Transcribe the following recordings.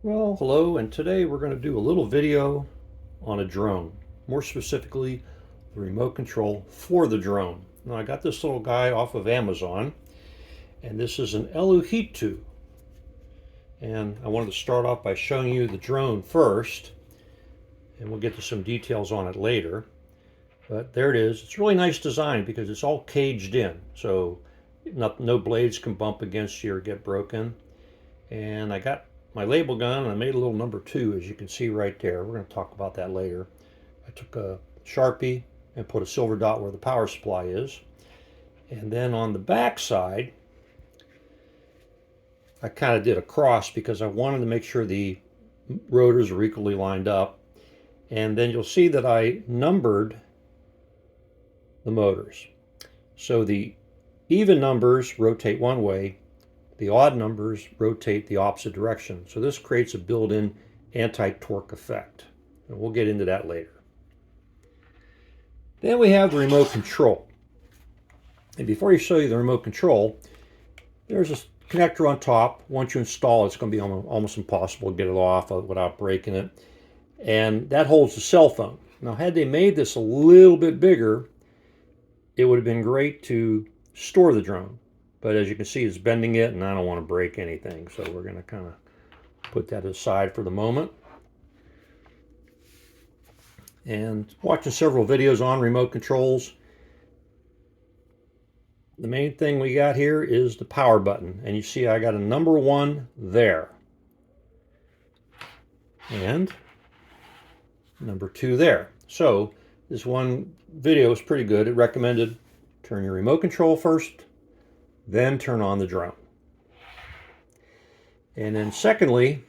Well, hello, and today we're going to do a little video on a drone. More specifically, the remote control for the drone. Now, I got this little guy off of Amazon, and this is an Eluhito. And I wanted to start off by showing you the drone first, and we'll get to some details on it later. But there it is. It's a really nice design because it's all caged in, so no blades can bump against you or get broken. And I got my label gun and I made a little number 2, as you can see right there. We're going to talk about that later. I took a Sharpie and put a silver dot where the power supply is. And then on the back side, I kind of did a cross because I wanted to make sure the rotors are equally lined up. And then you'll see that I numbered the motors. So the even numbers rotate one way, the odd numbers rotate the opposite direction. So this creates a built-in anti-torque effect. And we'll get into that later. Then we have the remote control. And before I show you the remote control, there's a connector on top. Once you install it, it's going to be almost impossible to get it off without breaking it. And that holds the cell phone. Now, had they made this a little bit bigger, it would have been great to store the drone. But as you can see, it's bending it, and I don't want to break anything. So we're going to kind of put that aside for the moment. And watching several videos on remote controls, the main thing we got here is the power button. And you see I got a number 1 there. And number 2 there. So this one video is pretty good. It recommended turn your remote control first, then turn on the drone. And then secondly,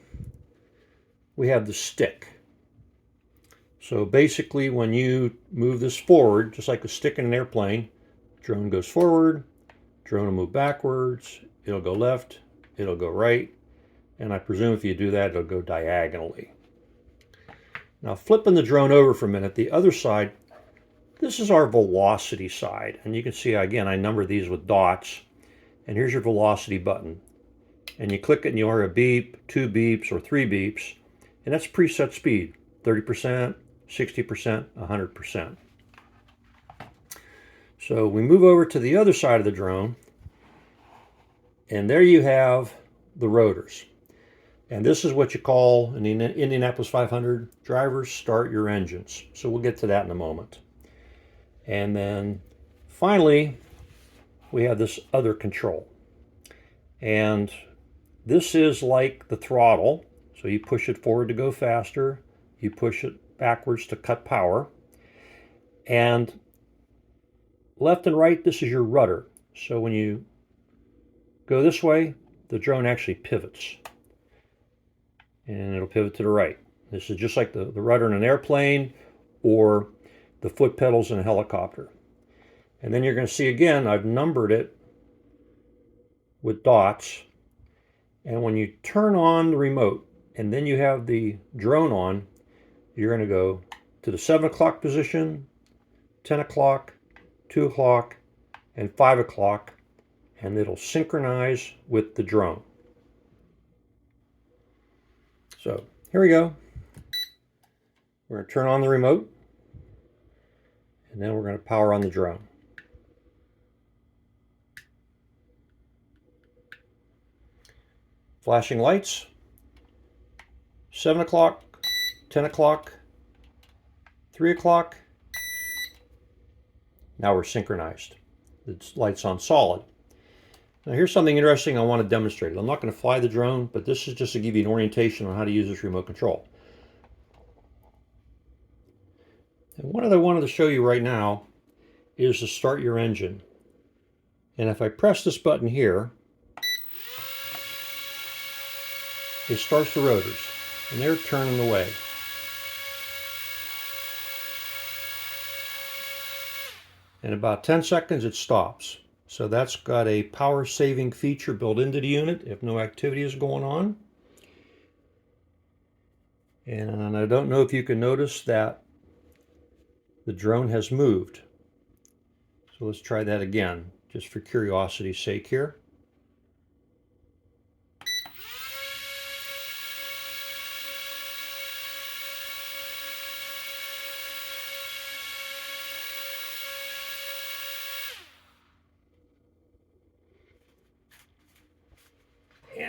we have the stick. So basically when you move this forward, just like a stick in an airplane, drone goes forward, drone will move backwards, it'll go left, it'll go right, and I presume if you do that, it'll go diagonally. Now flipping the drone over for a minute, the other side, this is our velocity side. And you can see, again, I number these with dots. And here's your velocity button. And you click it and you'll hear a beep, 2 beeps, or 3 beeps. And that's preset speed, 30%, 60%, 100%. So we move over to the other side of the drone. And there you have the rotors. And this is what you call, in the Indianapolis 500, drivers start your engines. So we'll get to that in a moment. And then finally, we have this other control. And this is like the throttle. So you push it forward to go faster. You push it backwards to cut power. And left and right, this is your rudder. So when you go this way, the drone actually pivots. And it'll pivot to the right. This is just like the rudder in an airplane or the foot pedals in a helicopter. And then you're going to see again, I've numbered it with dots. And when you turn on the remote and then you have the drone on, you're going to go to the 7 o'clock position, 10 o'clock, 2 o'clock, and 5 o'clock, and it'll synchronize with the drone. So here we go. We're going to turn on the remote, and then we're going to power on the drone. Flashing lights, 7 o'clock, 10 o'clock, 3 o'clock. Now we're synchronized. The light's on solid. Now here's something interesting I want to demonstrate. I'm not going to fly the drone, but this is just to give you an orientation on how to use this remote control. And what I wanted to show you right now is to start your engine. And if I press this button here, it starts the rotors, and they're turning away. In about 10 seconds, it stops. So that's got a power saving feature built into the unit if no activity is going on. And I don't know if you can notice that the drone has moved. So let's try that again, just for curiosity's sake here.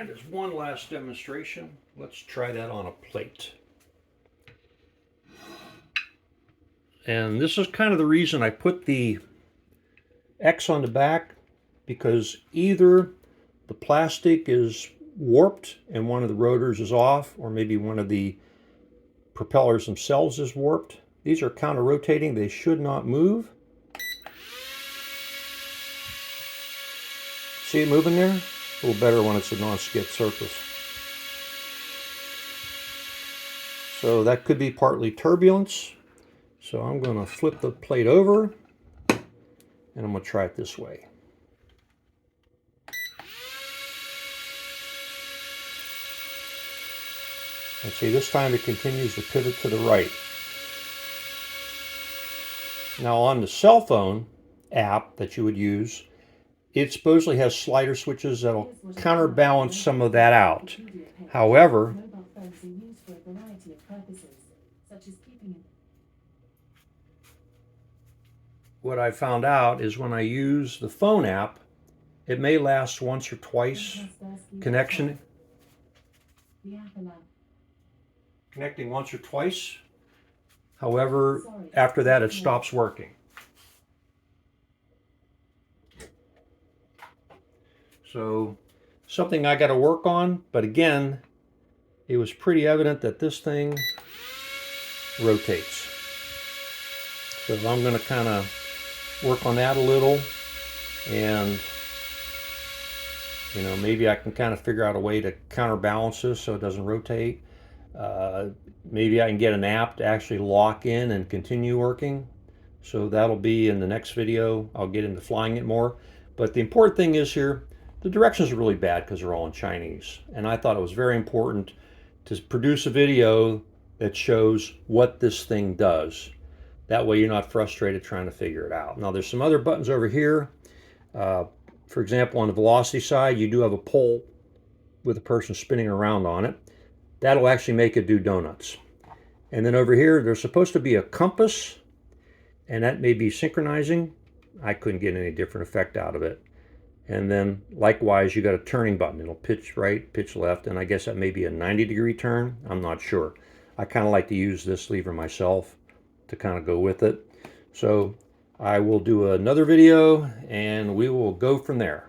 And as one last demonstration, let's try that on a plate. And this is kind of the reason I put the X on the back, because either the plastic is warped and one of the rotors is off, or maybe one of the propellers themselves is warped. These are counter-rotating. They should not move. See it moving there? A little better when it's a non-skid surface. So that could be partly turbulence. So I'm going to flip the plate over, and I'm going to try it this way. And see, this time it continues to pivot to the right. Now on the cell phone app that you would use, it supposedly has slider switches that'll counterbalance some of that out. However, what I found out is when I use the phone app, it may last once or twice connecting once or twice. However, after that it stops working. So something I got to work on, but again, it was pretty evident that this thing rotates. So I'm going to kind of work on that a little, and maybe I can kind of figure out a way to counterbalance this so it doesn't rotate. Maybe I can get an app to actually lock in and continue working. So that'll be in the next video. I'll get into flying it more. But the important thing is here, the directions are really bad because they're all in Chinese. And I thought it was very important to produce a video that shows what this thing does. That way you're not frustrated trying to figure it out. Now there's some other buttons over here. For example, on the velocity side, you do have a pole with a person spinning around on it. That'll actually make it do donuts. And then over here, there's supposed to be a compass, and that may be synchronizing. I couldn't get any different effect out of it. And then likewise, you got a turning button. It'll pitch right, pitch left, and I guess that may be a 90-degree turn. I'm not sure. I kind of like to use this lever myself to kind of go with it. So I will do another video, and we will go from there.